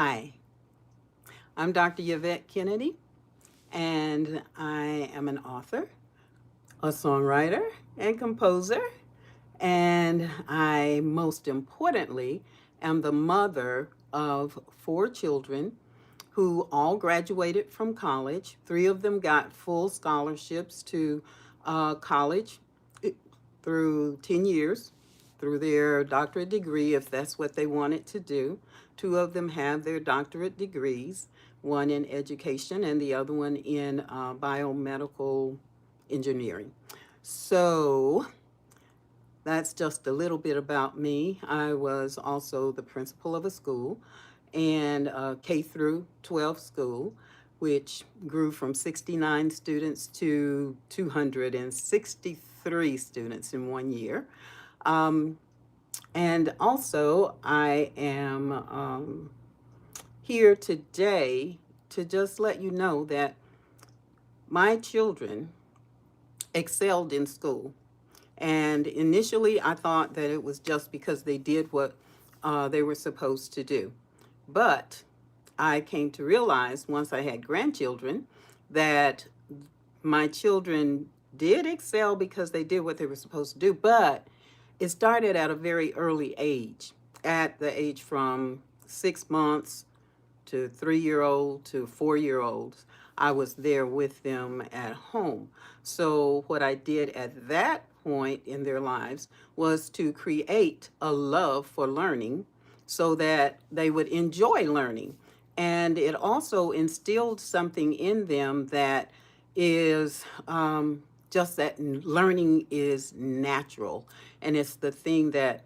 Hi, I'm Dr. Yvette Kennedy, and I am an author, a songwriter, and composer. And I, most importantly, am the mother of four children who all graduated from college. Three of them got full scholarships to college through 10 years through their doctorate degree, if that's what they wanted to do. Two of them have their doctorate degrees, one in education and the other one in biomedical engineering. So that's just a little bit about me. I was also the principal of a school and a K through 12 school, which grew from 69 students to 263 students in 1 year. Um, and also, I am here today to just let you know that my children excelled in school. And initially, I thought that it was just because they did what they were supposed to do. But I came to realize once I had grandchildren that my children did excel because they did what they were supposed to do, but it started at a very early age, at the age from 6 months to 3 year old to 4 year olds. I was there with them at home. So, what I did at that point in their lives was to create a love for learning so that they would enjoy learning. And it also instilled something in them that is just that learning is natural and it's the thing that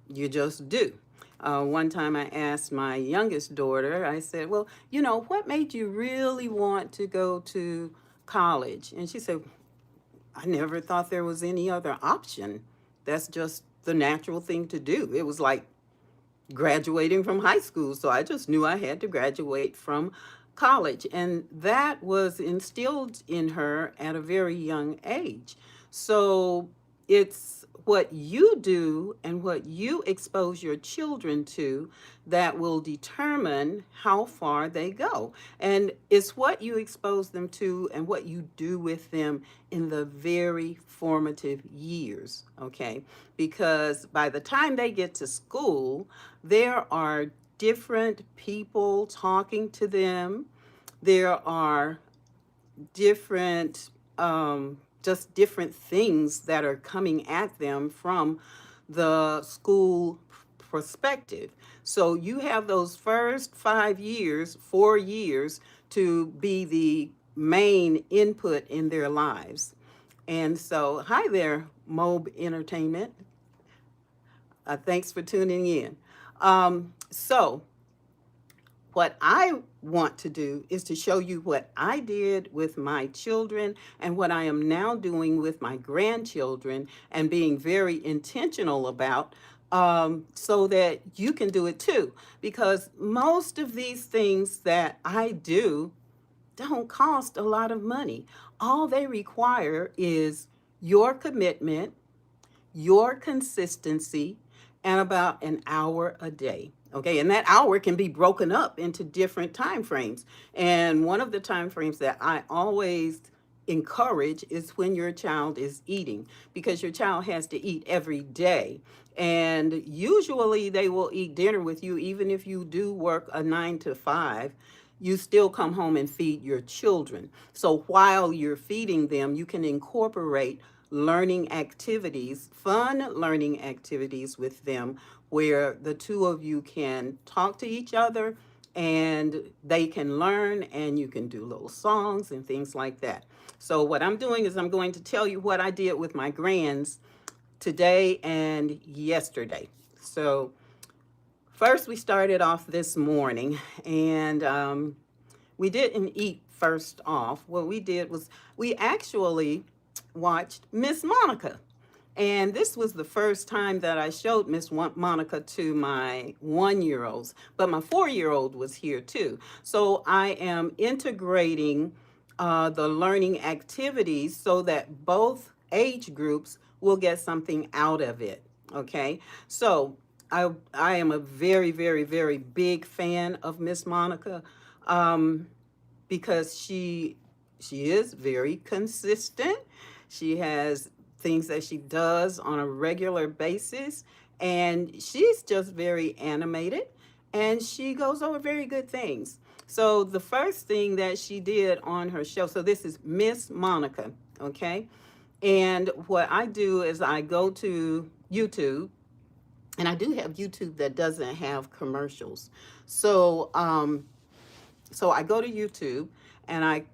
you just do. One time I asked my youngest daughter, I said, well, what made you really want to go to college? And she said, I never thought there was any other option. That's just the natural thing to do. It was like graduating from high school. So I just knew I had to graduate from college. And that was instilled in her at a very young age. So it's what you do and what you expose your children to that will determine how far they go. And it's what you expose them to and what you do with them in the very formative years, okay? Because by the time they get to school, there are different people talking to them. There are different, just different things that are coming at them from the school perspective. So you have those first 5 years, 4 years to be the main input in their lives. And so, hi there, Mobe Entertainment. Thanks for tuning in. So, what I want to do is to show you what I did with my children and what I am now doing with my grandchildren and being very intentional about so that you can do it too. Because most of these things that I do don't cost a lot of money. All they require is your commitment, your consistency, and about an hour a day. Okay, and that hour can be broken up into different time frames. And one of the time frames that I always encourage is when your child is eating, because your child has to eat every day. And usually they will eat dinner with you, even if you do work a 9 to 5. You still come home and feed your children. So while you're feeding them, you can incorporate learning activities, fun learning activities with them, where the two of you can talk to each other and they can learn, and you can do little songs and things like that. So what I'm doing is I'm going to tell you what I did with my grands today and yesterday. So first we started off this morning, and we didn't eat first off. What we did was we actually watched Miss Monica. And this was the first time that I showed Miss Monica to my 1 year olds, but my 4 year old was here too. So I am integrating the learning activities so that both age groups will get something out of it. Okay. So I am a very, very, very big fan of Miss Monica, um, because she is very consistent. She has things that she does on a regular basis, and she's just very animated, and she goes over very good things. So the first thing that she did on her show, so this is Miss Monica, okay? And what I do is I go to YouTube, and I do have YouTube that doesn't have commercials. So so I go to YouTube and I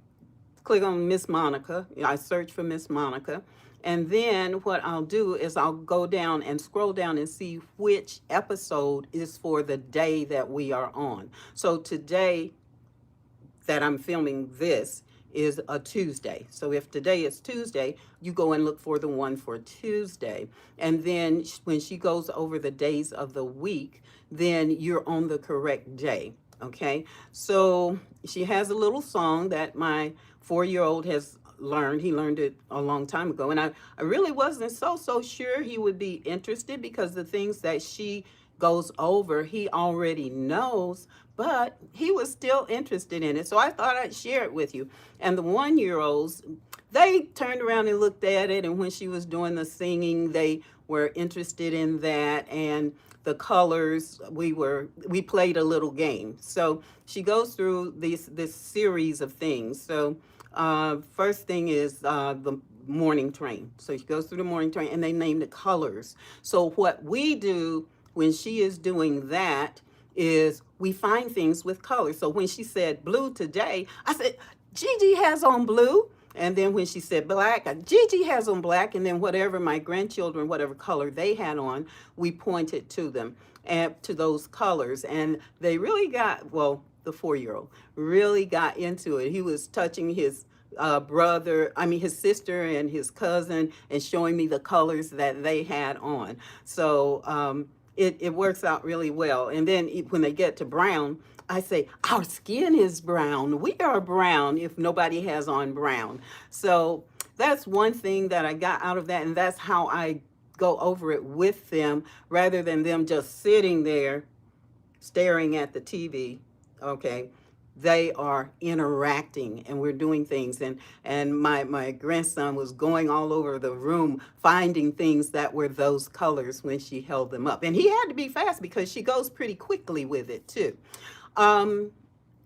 click on Miss Monica. I search for Miss Monica. And then what I'll do is I'll go down and scroll down and see which episode is for the day that we are on. So today that I'm filming this is a Tuesday. So if today is Tuesday, you go and look for the one for Tuesday. And then when she goes over the days of the week, then you're on the correct day. Okay. So she has a little song that my 4 year old has learned. He learned it a long time ago. And I really wasn't so sure he would be interested because the things that she goes over, he already knows, but he was still interested in it. So I thought I'd share it with you. And the 1 year olds, they turned around and looked at it. And when she was doing the singing, they were interested in that. And the colors, we played a little game. So she goes through this series of things. So first thing is the morning train. So she goes through the morning train and they name the colors. So what we do when she is doing that is we find things with colors. So when she said blue today, I said, Gigi has on blue. And then when she said black, Gigi has on black. And then whatever my grandchildren, whatever color they had on, we pointed to them and to those colors. And they really got, well, the 4 year old really got into it. He was touching his his sister and his cousin and showing me the colors that they had on. So it works out really well. And then when they get to brown, I say, our skin is brown. We are brown if nobody has on brown. So that's one thing that I got out of that. And that's how I go over it with them rather than them just sitting there staring at the TV. Okay. They are interacting and we're doing things. And my grandson was going all over the room finding things that were those colors when she held them up. And he had to be fast because she goes pretty quickly with it too. Um,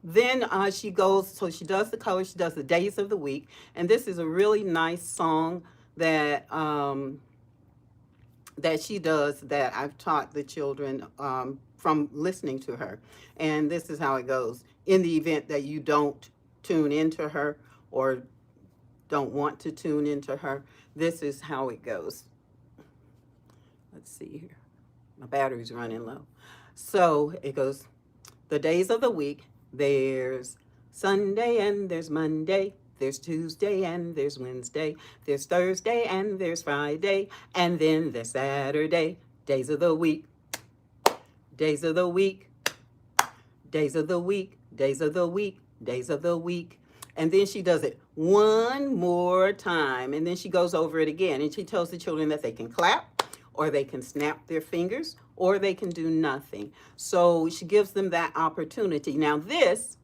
then she goes, so she does the colors, she does the days of the week. And this is a really nice song that that she does that I've taught the children from listening to her. And this is how it goes. In the event that you don't tune into her or don't want to tune into her, this is how it goes. Let's see here. My battery's running low. So it goes, the days of the week, there's Sunday and there's Monday. There's Tuesday and there's Wednesday. There's Thursday and there's Friday. And then there's Saturday. Days of the week. Days of the week. Days of the week. Days of the week. Days of the week. And then she does it one more time. And then she goes over it again. And she tells the children that they can clap, or they can snap their fingers, or they can do nothing. So she gives them that opportunity. Now this,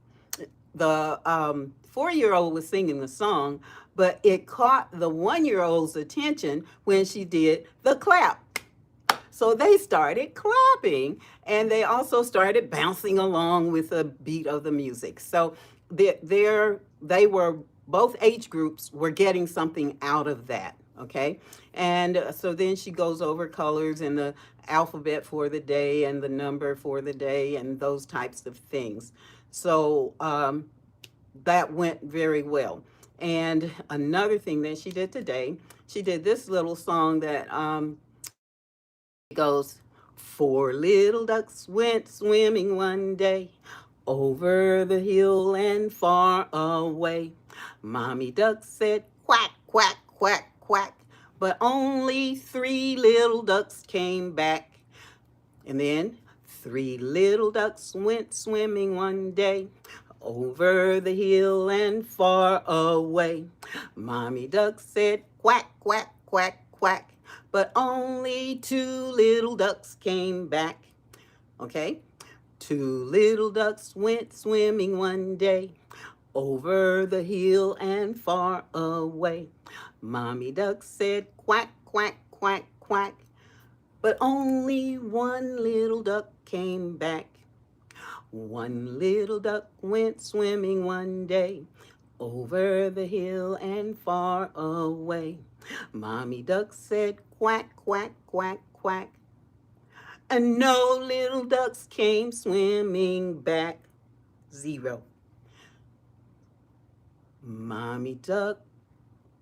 the 4-year-old was singing the song, but it caught the 1-year-old's attention when she did the clap. So they started clapping, and they also started bouncing along with the beat of the music. So they were, both age groups were getting something out of that. Okay. And so then she goes over colors and the alphabet for the day and the number for the day and those types of things. So that went very well. And another thing that she did today, she did this little song that goes, 4 little ducks went swimming one day over the hill and far away. Mommy duck said, quack, quack, quack, quack, but only 3 little ducks came back. And then 3 little ducks went swimming one day over the hill and far away. Mommy duck said, quack, quack, quack, quack, but only two little ducks came back. Okay? Two little ducks went swimming one day over the hill and far away. Mommy duck said quack, quack, quack, quack, but only one little duck came back. One little duck went swimming one day over the hill and far away. Mommy duck said quack, quack, quack, quack, and no little ducks came swimming back. Zero. Mommy duck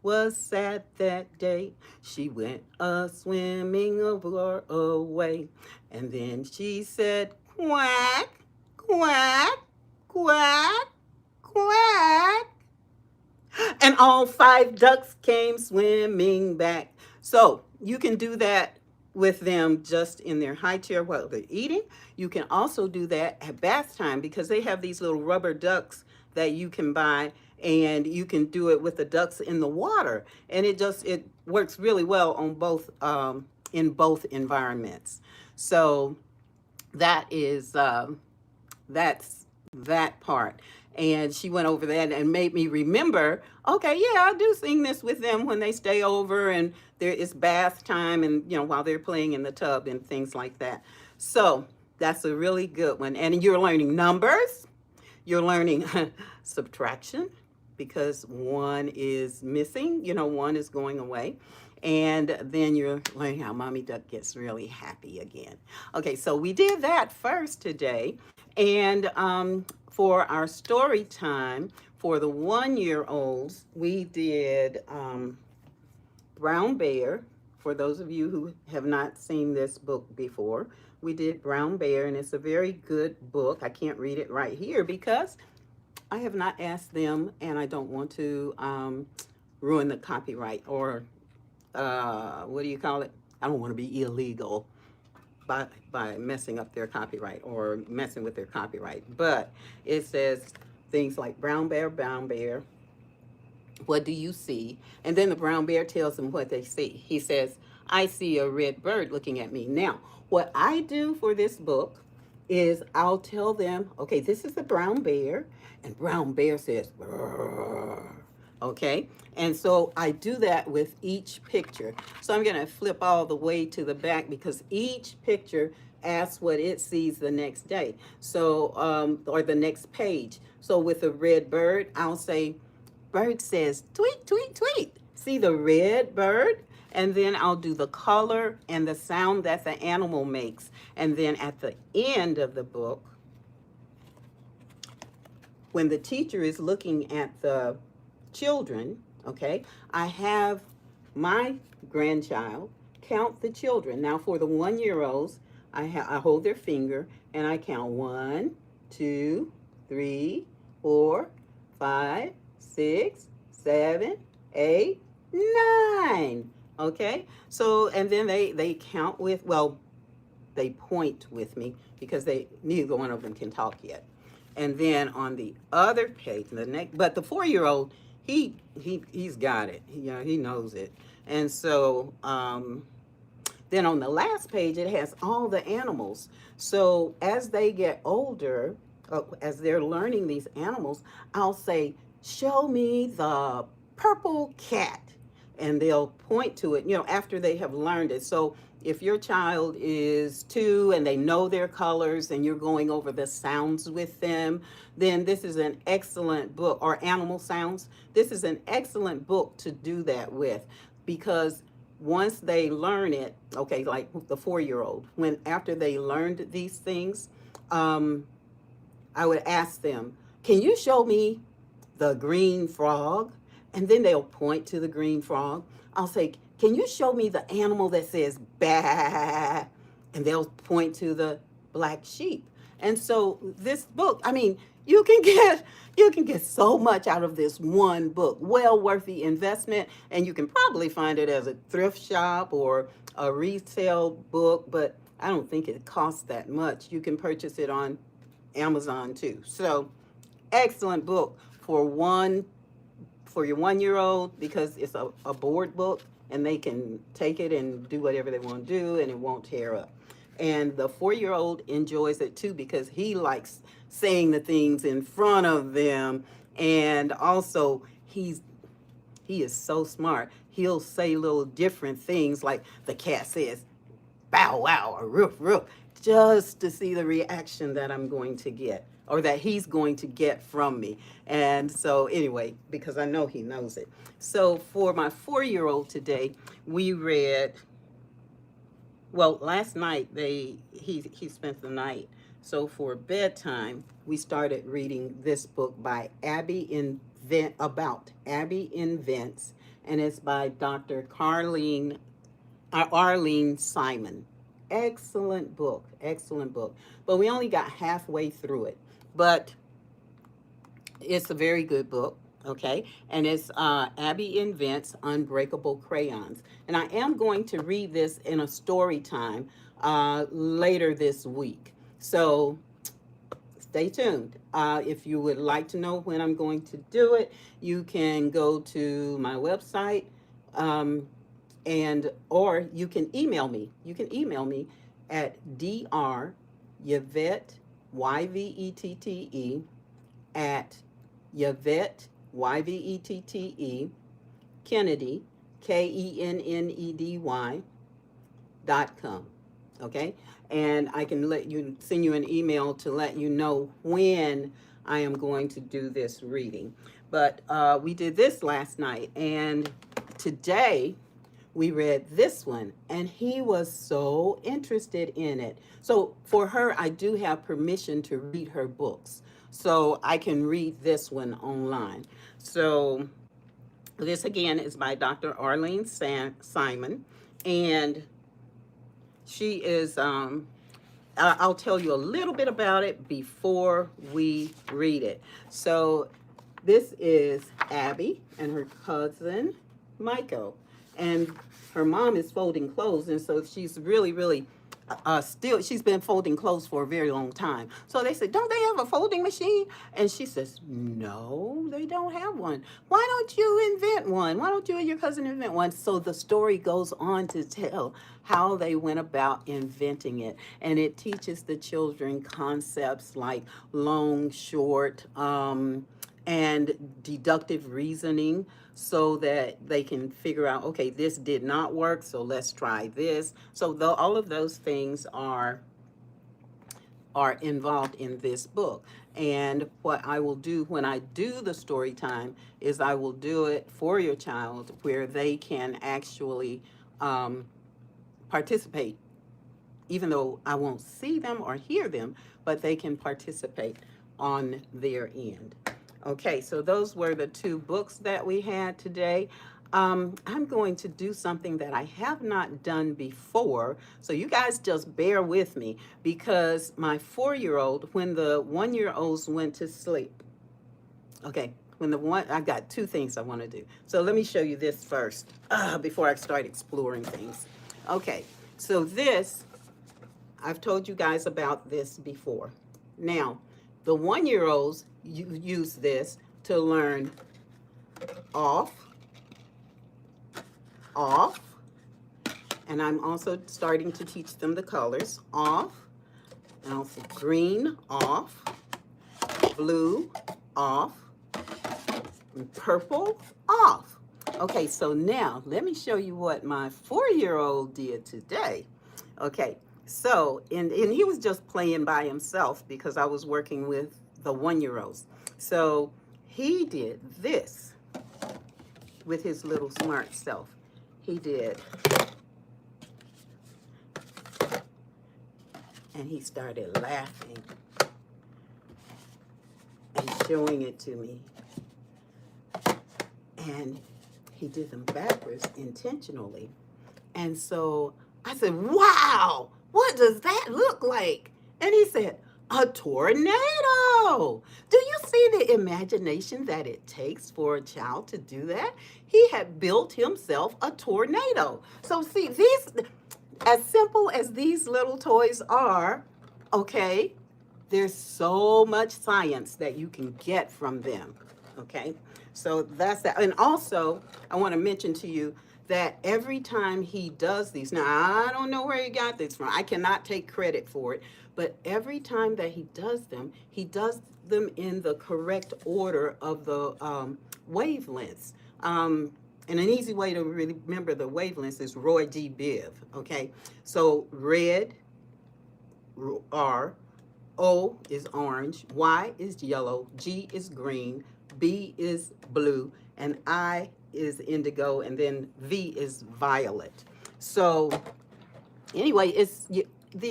was sad that day. She went swimming over away. And then she said, quack, quack, quack, quack. And all five ducks came swimming back. So you can do that with them just in their high chair while they're eating. You can also do that at bath time because they have these little rubber ducks that you can buy, and you can do it with the ducks in the water, and it works really well on both in both environments. So that is that's that part. And she went over that and made me remember, okay, yeah, I do sing this with them when they stay over and there is bath time, and while they're playing in the tub and things like that. So that's a really good one. And you're learning numbers, you're learning subtraction because one is missing, one is going away. And then you're learning how Mommy Duck gets really happy again. Okay, so we did that first today. And for our story time, for the 1-year-olds, we did Brown Bear. For those of you who have not seen this book before, we did Brown Bear, and it's a very good book. I can't read it right here because I have not asked them, and I don't want to ruin the copyright or what do you call it? I don't want to be illegal by messing up their copyright or messing with their copyright. But it says things like brown bear, what do you see? And then the brown bear tells them what they see. He says, I see a red bird looking at me. Now, what I do for this book is I'll tell them, okay, this is the brown bear, and brown bear says, "Brrr." Okay, and so I do that with each picture. So I'm going to flip all the way to the back because each picture asks what it sees the next day. So, or the next page. So with a red bird, I'll say, bird says, tweet, tweet, tweet. See the red bird? And then I'll do the color and the sound that the animal makes. And then at the end of the book, when the teacher is looking at the children, okay, I have my grandchild count the children. Now for the 1-year-olds, I hold their finger and I count 1, 2, 3, 4, 5, 6, 7, 8, 9. Okay, so and then they count with, well, they point with me because neither one of them can talk yet. And then on the other page, the next, but the 4-year-old, he's got it. He knows it. And so then on the last page, it has all the animals. So as they get older, as they're learning these animals, I'll say, show me the purple cat. And they'll point to it, after they have learned it. So if your child is 2 and they know their colors and you're going over the sounds with them, then this is an excellent book, or animal sounds. This is an excellent book to do that with, because once they learn it, okay, like the 4-year-old, after they learned these things, I would ask them, can you show me the green frog? And then they'll point to the green frog. I'll say, can you show me the animal that says bah? And they'll point to the black sheep. And so this book, I mean, you can get so much out of this one book. Well worth the investment. And you can probably find it as a thrift shop or a retail book, but I don't think it costs that much. You can purchase it on Amazon too. So excellent book for your 1-year-old because it's a board book. and they can take it and do whatever they want to do, and it won't tear up. And the 4-year-old enjoys it too because he likes saying the things in front of them. And also, he is so smart. He'll say little different things like the cat says, bow wow, or roof roof, just to see the reaction that I'm going to get, or that he's going to get from me. And so anyway, because I know he knows it. So for my 4-year-old today, we read, well, last night he spent the night. So for bedtime, we started reading this book by Abby Invents, and it's by Dr. Arlene Simon. Excellent book, excellent book. But we only got halfway through it. But it's a very good book, okay? And it's Abby Invents Unbreakable Crayons. And I am going to read this in a story time later this week. So stay tuned. If you would like to know when I'm going to do it, you can go to my website, or you can email me. You can email me at dryvette, Yvette, at Yvette, Kennedy, KENNEDY.com. Okay? And I can send you an email to let you know when I am going to do this reading. But we did this last night, and today we read this one, and he was so interested in it. So for her, I do have permission to read her books. So I can read this one online. So this again is by Dr. Arlene Simon, and she is, I'll tell you a little bit about it before we read it. So this is Abby and her cousin Michael, and her mom is folding clothes, and so she's really she's been folding clothes for a very long time. So they said, don't they have a folding machine? And she says, no, they don't have one. Why don't you invent one? Why don't you and your cousin invent one? So the story goes on to tell how they went about inventing it. And it teaches the children concepts like long, short, and deductive reasoning, so that they can figure out, okay, this did not work, so let's try this. So all of those things are involved in this book. And what I will do when I do the story time is I will do it for your child where they can actually participate, even though I won't see them or hear them, but they can participate on their end. Okay, so those were the two books that we had today. I'm going to do something that I have not done before, so you guys just bear with me, because my 4-year-old, when the 1-year-olds went to sleep, okay, I got two things I want to do. So let me show you this first before I start exploring things. Okay, so this, I've told you guys about this before. Now, the 1-year-olds use this to learn off, and I'm also starting to teach them the colors, off, and also green, off, blue, off, and purple, off. Okay, so now let me show you what my 4-year-old did today. Okay, so, and he was just playing by himself because I was working with the 1-year-olds. So he did this with his little smart self. He did. And he started laughing and showing it to me. And he did them backwards intentionally. And so I said, wow, what does that look like? And he said, a tornado. Do you see the imagination that it takes for a child to do that? He had built himself a tornado. So see, these, as simple as these little toys are, okay, there's so much science that you can get from them, okay? So that's that. And also, I want to mention to you that every time he does these, now I don't know where he got this from. I cannot take credit for it, but every time that he does them in the correct order of the wavelengths. And an easy way to really remember the wavelengths is Roy G. Biv. Okay, so red, R, O is orange, Y is yellow, G is green, B is blue, and I is indigo, and then V is violet. So anyway,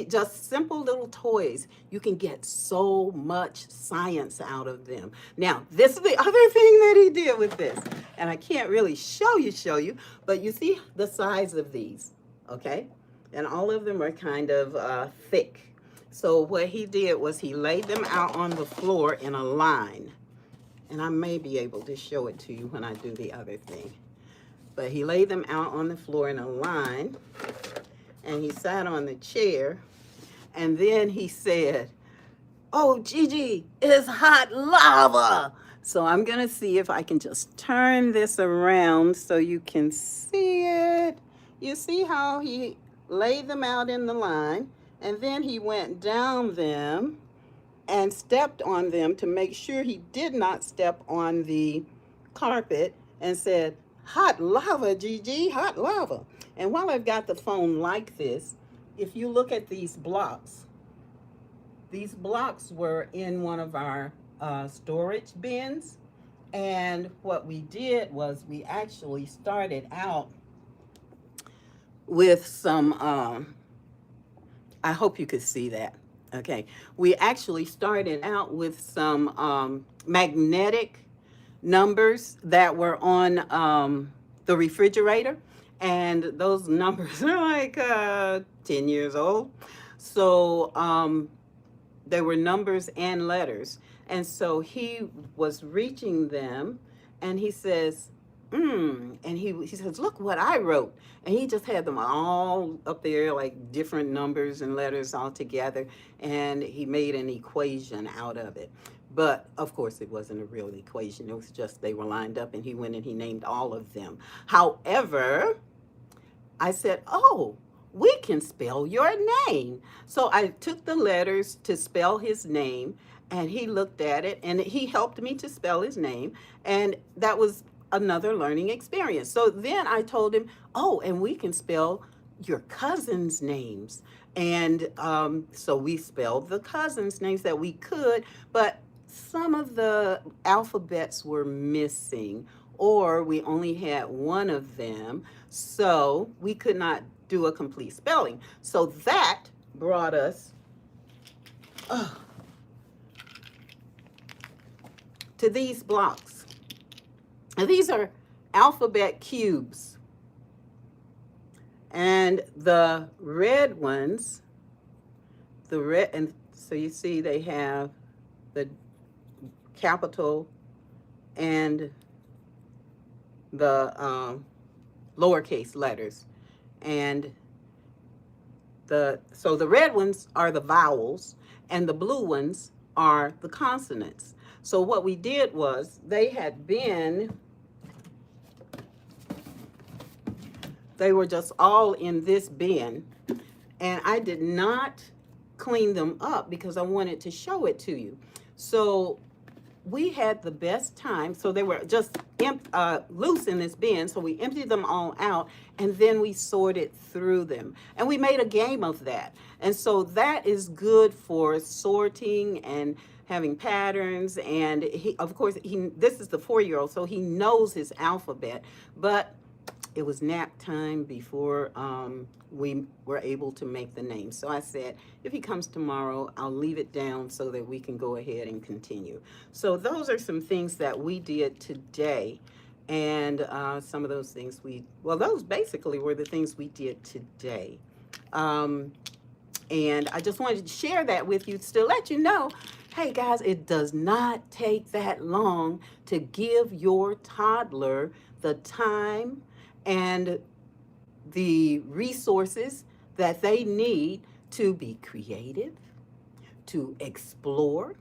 just simple little toys. You can get so much science out of them. Now, this is the other thing that he did with this, and I can't really show you, but you see the size of these, okay? And all of them are kind of thick. So what he did was he laid them out on the floor in a line. And I may be able to show it to you when I do the other thing. But he laid them out on the floor in a line, and he sat on the chair, and then he said, "Oh, Gigi, it's hot lava." So I'm going to see if I can just turn this around so you can see it. You see how he laid them out in the line, and then he went down them and stepped on them to make sure he did not step on the carpet, and said, "Hot lava, Gigi, hot lava." And while I've got the phone like this, if you look at these blocks were in one of our storage bins. And what we did was we actually started out with some, I hope you could see that. Okay, we actually started out with some magnetic numbers that were on the refrigerator, and those numbers are like 10 years old. So they were numbers and letters, and so he was reaching them, and he says, and he says, "Look what I wrote." And he just had them all up there, like different numbers and letters all together, and he made an equation out of it. But of course, it wasn't a real equation. It was just they were lined up, and he went and he named all of them. However, I said, "Oh, we can spell your name." So I took the letters to spell his name, and he looked at it, and he helped me to spell his name, and that was another learning experience. So then I told him, "Oh, and we can spell your cousins' names." And so we spelled the cousins' names that we could, but some of the alphabets were missing, or we only had one of them, so we could not do a complete spelling. So that brought us to these blocks. Now, these are alphabet cubes. And the red ones, and so you see they have the capital and the lowercase letters. And so the red ones are the vowels, and the blue ones are the consonants. So what we did was they were just all in this bin, and I did not clean them up because I wanted to show it to you. So we had the best time. So they were just loose in this bin, so we emptied them all out, and then we sorted through them. And we made a game of that. And so that is good for sorting and having patterns. And of course, this is the 4-year-old, so he knows his alphabet, but it was nap time before we were able to make the name. So I said, if he comes tomorrow, I'll leave it down so that we can go ahead and continue. So those are some things that we did today. And some of those things those basically were the things we did today. And I just wanted to share that with you to let you know, hey guys, it does not take that long to give your toddler the time and the resources that they need to be creative, to explore,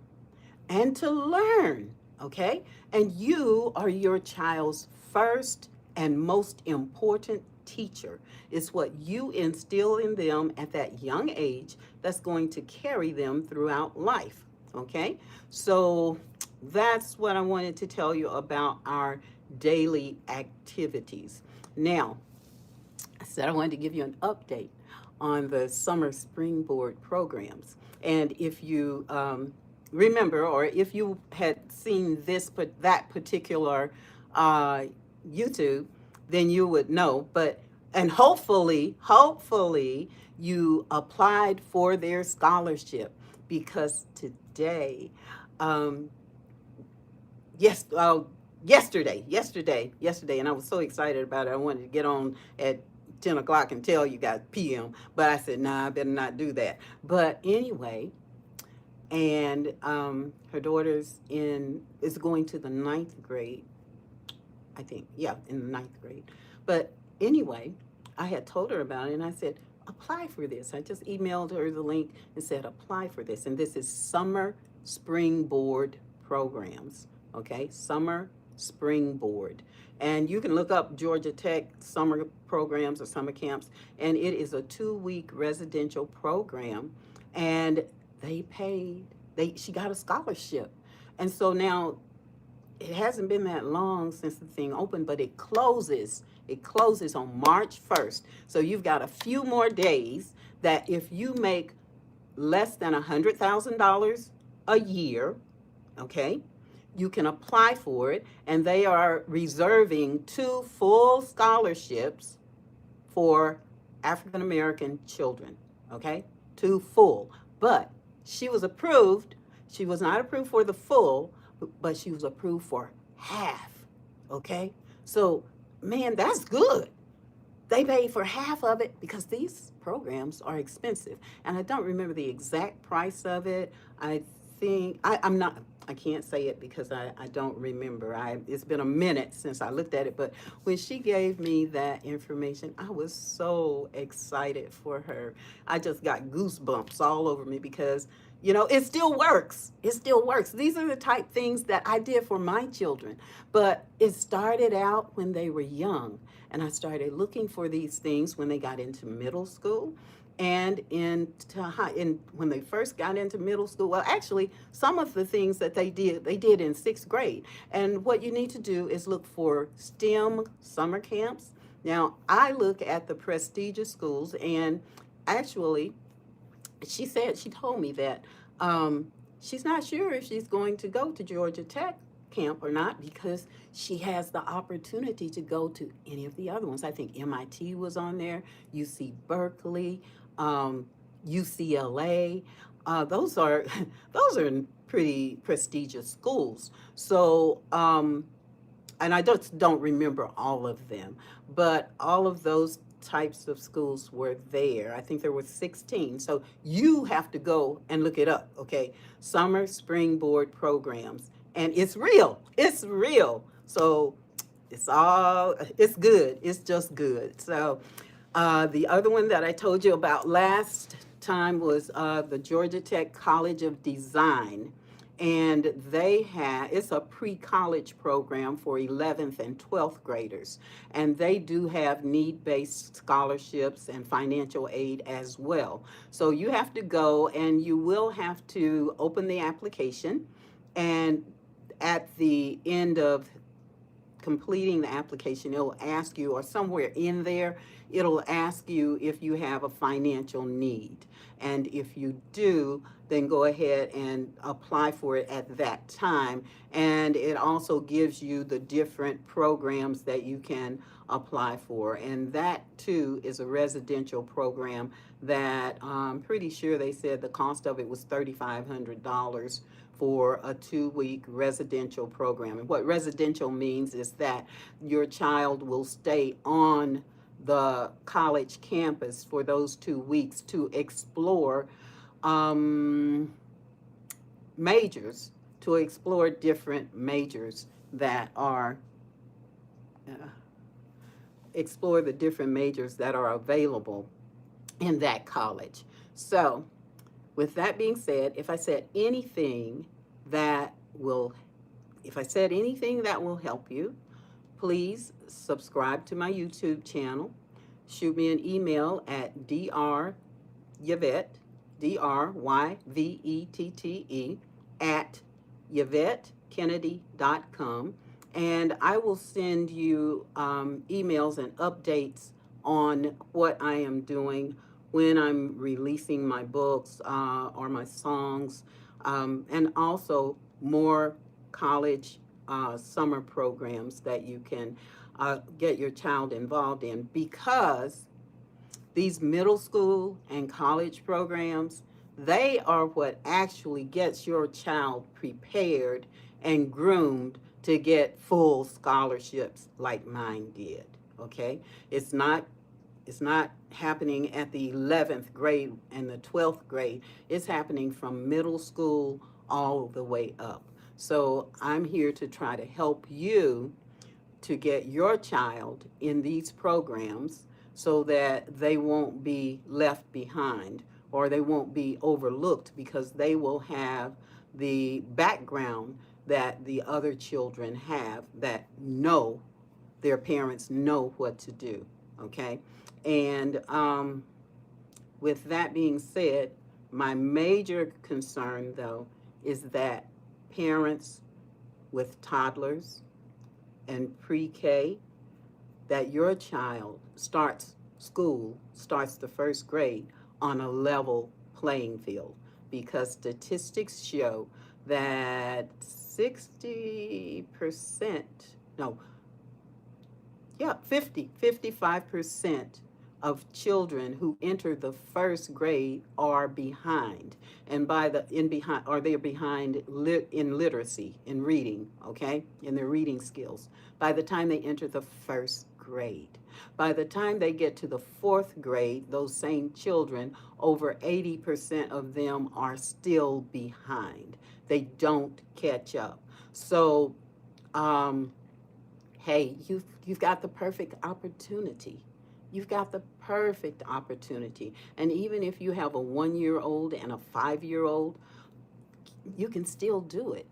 and to learn, okay? And you are your child's first and most important teacher. It's what you instill in them at that young age that's going to carry them throughout life. Okay? So that's what I wanted to tell you about our daily activities. Now, I said I wanted to give you an update on the Summer Springboard programs. And if you remember, or if you had seen that particular uh, YouTube, then you would know. And hopefully, you applied for their scholarship, because today, um, yes, yesterday, and I was so excited about it. I wanted to get on at 10 o'clock and tell you guys PM, but I said, nah, I better not do that. But anyway, and her daughter's is going to the ninth grade, I think. Yeah, in the ninth grade. But anyway, I had told her about it, and I said, apply for this. I just emailed her the link and said, apply for this. And this is Summer Springboard Programs. Okay, Summer Springboard. And you can look up Georgia Tech summer programs or summer camps, and it is a 2-week residential program. And they paid, she got a scholarship. And so now it hasn't been that long since the thing opened, but it closes. It closes on March 1st. So you've got a few more days that if you make less than $100,000 a year, okay, you can apply for it. And they are reserving 2 full scholarships for African American children, okay? 2 full. But she was approved. She was not approved for the full, but she was approved for half, okay? So, man, that's good. They paid for half of it because these programs are expensive. And I don't remember the exact price of it. I think, I can't say it because I don't remember. It's been a minute since I looked at it, but when she gave me that information, I was so excited for her. I just got goosebumps all over me because, you know, it still works. It still works. These are the type things that I did for my children, but it started out when they were young, and I started looking for these things when they got into middle school. And when they first got into middle school, well, actually, some of the things that they did in 6th grade. And what you need to do is look for STEM summer camps. Now, I look at the prestigious schools, and actually, she told me that she's not sure if she's going to go to Georgia Tech camp or not, because she has the opportunity to go to any of the other ones. I think MIT was on there, UC Berkeley, UCLA. Those are pretty prestigious schools. So, and I don't remember all of them, but all of those types of schools were there. I think there were 16. So you have to go and look it up, okay? Summer Springboard Programs. And it's real. It's real. So it's good. It's just good. So the other one that I told you about last time was the Georgia Tech College of Design. And it's a pre-college program for 11th and 12th graders. And they do have need-based scholarships and financial aid as well. So you have to go, and you will have to open the application. And at the end of completing the application, it'll ask you, or somewhere in there, it'll ask you if you have a financial need. And if you do, then go ahead and apply for it at that time. And it also gives you the different programs that you can apply for. And that too is a residential program that I'm pretty sure they said the cost of it was $3,500 for a 2-week residential program. And what residential means is that your child will stay on the college campus for those 2 weeks to explore majors, to explore different majors that are, explore the different majors that are available in that college. So, with that being said, if I said anything that will help you, please subscribe to my YouTube channel. Shoot me an email at Yvette, DRYVETTE, at YvetteKennedy.com. And I will send you emails and updates on what I am doing when I'm releasing my books or my songs, and also more college summer programs that you can get your child involved in, because these middle school and college programs, they are what actually gets your child prepared and groomed to get full scholarships like mine did. Okay? It's not it's not happening at the 11th grade and the 12th grade. It's happening from middle school all the way up. So I'm here to try to help you to get your child in these programs so that they won't be left behind or they won't be overlooked, because they will have the background that the other children have, that know their parents know what to do. Okay? And with that being said, my major concern, though, is that parents with toddlers and pre-K, that your child starts the first grade on a level playing field, because statistics show that 60%, no, yeah, 55% of children who enter the first grade are behind, and by the in behind, or they're behind in literacy, in reading, okay, in their reading skills, by the time they enter the first grade. By the time they get to the fourth grade, those same children, over 80% of them are still behind. They don't catch up. So hey, you've got the perfect opportunity. You've got the perfect opportunity. And even if you have a 1 year old and a 5 year old, you can still do it.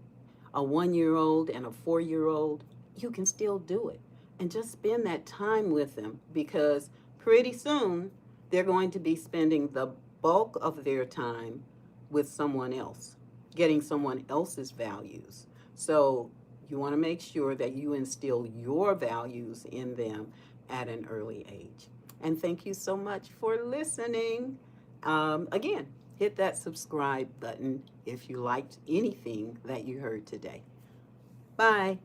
A 1 year old and a 4 year old, you can still do it. And just spend that time with them, because pretty soon they're going to be spending the bulk of their time with someone else, getting someone else's values. So you want to make sure that you instill your values in them at an early age. And thank you so much for listening. Again, hit that subscribe button if you liked anything that you heard today. Bye.